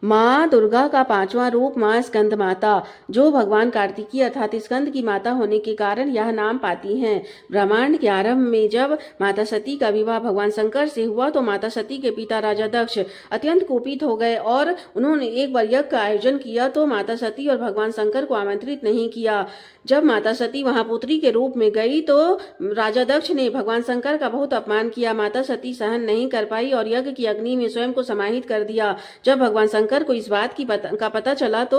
माँ दुर्गा का पांचवा रूप माँ स्कंद माता, जो भगवान कार्तिकी अर्थात स्कंद की माता होने के कारण यह नाम पाती हैं। ब्रह्मांड के आरंभ में जब माता सती का विवाह भगवान शंकर से हुआ तो माता सती के पिता राजा दक्ष अत्यंत कुपित हो गए और उन्होंने एक बार यज्ञ का आयोजन किया तो माता सती और भगवान शंकर को आमंत्रित नहीं किया। जब माता सती वहां पुत्री के रूप में गई तो राजा दक्ष ने भगवान शंकर का बहुत अपमान किया। माता सती सहन नहीं कर पाई और यज्ञ की अग्नि में स्वयं को समाहित कर दिया। जब भगवान शंकर को इस बात का पता चला तो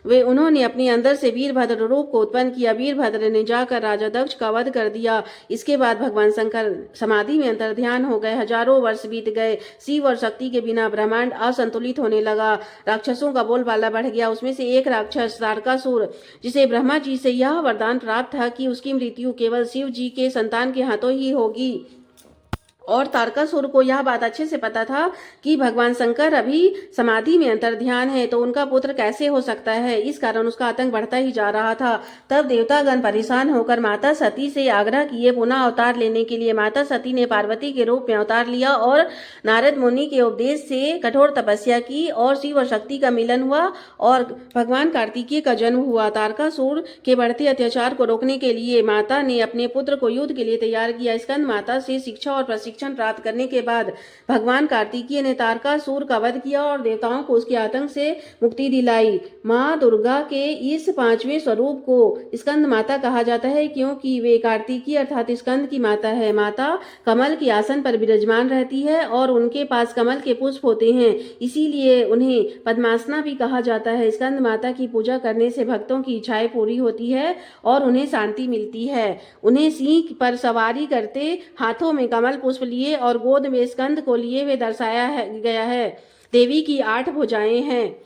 उन्होंने अपने अंदर से वीरभद्र रूप को उत्पन्न किया। वीरभद्र ने जाकर राजा दक्ष का वध कर दिया। इसके बाद भगवान शंकर समाधि में अंतर्ध्यान हो गए। हजारों वर्ष बीत गए। शिव और शक्ति के बिना ब्रह्मांड असंतुलित होने लगा। राक्षसों का बोलबाला बढ़ गया। उसमें से एक राक्षस तारकासुर, जिसे ब्रह्मा जी से यह वरदान प्राप्त था कि उसकी मृत्यु केवल शिव जी के संतान के हाथों ही होगी, और तारकासुर को यह बात अच्छे से पता था कि भगवान शंकर अभी समाधि में अंतर्ध्यान है तो उनका पुत्र कैसे हो सकता है। इस कारण उसका आतंक बढ़ता ही जा रहा था। तब देवतागण परेशान होकर माता सती से आग्रह किए पुनः अवतार लेने के लिए। माता सती ने पार्वती के रूप में अवतार लिया और नारद मुनि के उपदेश से कठोर तपस्या की और शिव और शक्ति का मिलन हुआ और भगवान कार्तिकेय का जन्म हुआ। तारकासुर के बढ़ते अत्याचार को रोकने के लिए माता ने अपने पुत्र को युद्ध के लिए तैयार किया। स्कंद माता से शिक्षा और प्रशिक्षण प्राप्त करने के बाद भगवान कार्तिकेय ने तारकासुर का वध किया और देवताओं को उसके आतंक से मुक्ति दिलाई। माँ दुर्गा के इस पांचवें स्वरूप को स्कंद माता कहा जाता है क्योंकि वे कार्तिकी अर्थात स्कंद की माता है। माता कमल के आसन पर विराजमान रहती है और उनके पास कमल के पुष्प होते हैं, इसीलिए उन्हें पद्मासना भी कहा जाता है। स्कंद माता की पूजा करने से भक्तों की इच्छाएं पूरी होती है और उन्हें शांति मिलती है। उन्हें सिंह पर सवारी करते, हाथों में कमल पुष्प लिए और गोद में स्कंद को लिए हुए दर्शाया गया है। देवी की 8 भुजाएं हैं।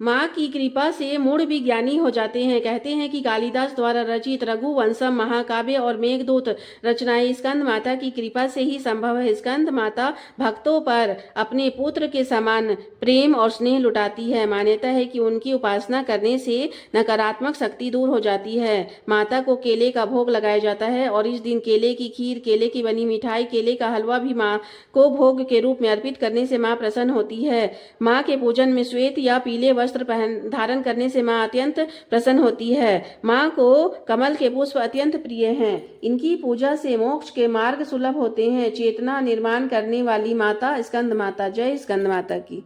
माँ की कृपा से मूढ़ भी ज्ञानी हो जाते हैं। कहते हैं कि कालिदास द्वारा रचित रघुवंशम महाकाव्य और मेघदूत रचनाएं स्कंद माता की कृपा से ही संभव है। स्कंद माता भक्तों पर अपने पुत्र के समान प्रेम और स्नेह लुटाती है। मान्यता है कि उनकी उपासना करने से नकारात्मक शक्ति दूर हो जाती है। माता को केले का भोग लगाया जाता है और इस दिन केले की खीर, केले की बनी मिठाई, केले का हलवा भी माँ को भोग के रूप में अर्पित करने से माँ प्रसन्न होती है। माँ के पूजन में श्वेत या पीले वस्त्र धारण करने से माँ अत्यंत प्रसन्न होती है। माँ को कमल के पुष्प अत्यंत प्रिय हैं। इनकी पूजा से मोक्ष के मार्ग सुलभ होते हैं। चेतना निर्माण करने वाली माता स्कंद माता। जय स्कंद माता की।